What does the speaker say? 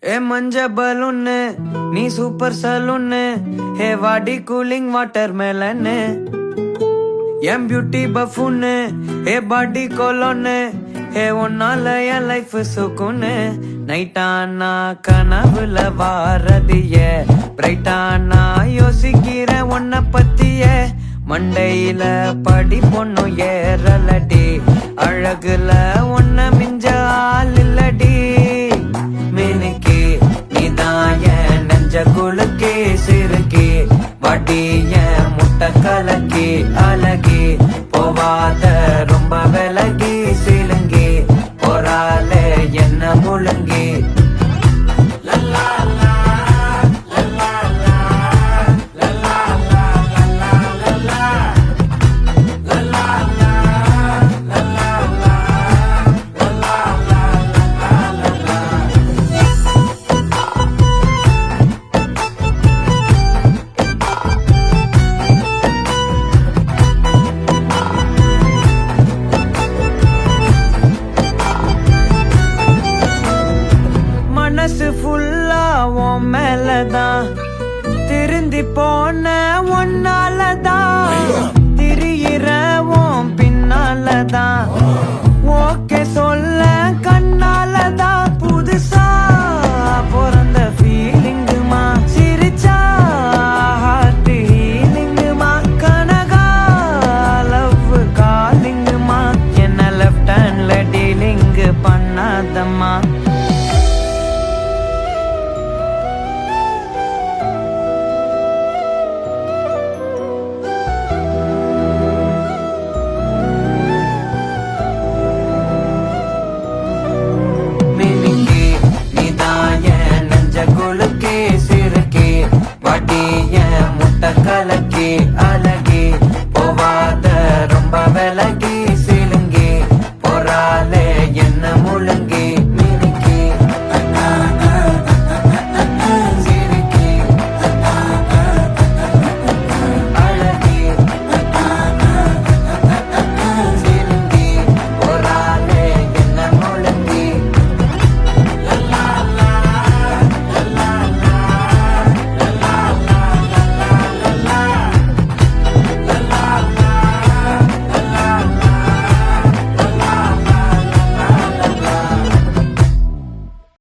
ஏ மஞ்ச பலூன்னு நீ சூப்பர் சலூன்னு ஹே வாடி கூலிங் வாட்டர் மேலன்னு என் பியூட்டி பஃபூன்னு ஹே பாடி கோலோன்னு ஹே உன்னால என் லைஃப் சுக்குன்னு நைட்டானா கனவுல வாரதிய பிரைட்டானா யோசிக்கிற உன்ன பத்திய மண்டையில படி பொண்ணும் ஏறலடி அழகுல உன்ன மிஞ்ச ஆள் இல்லடி மினுக்கி நீதான் என் நெஞ்ச குலுக்கி சிறுக்கி வடி என் முட்டை கலக்கி அழகி போவாத ரொம்ப விலகி சிலுங்கி போறாலே என்ன முழுங்கி மனசு ஃபுல்லா உன் மேலதான் திருந்தி போன ஒன்னாலதான் திரியிற உன் பின்னாலதான் ஓகே சொல்ல கண்ணால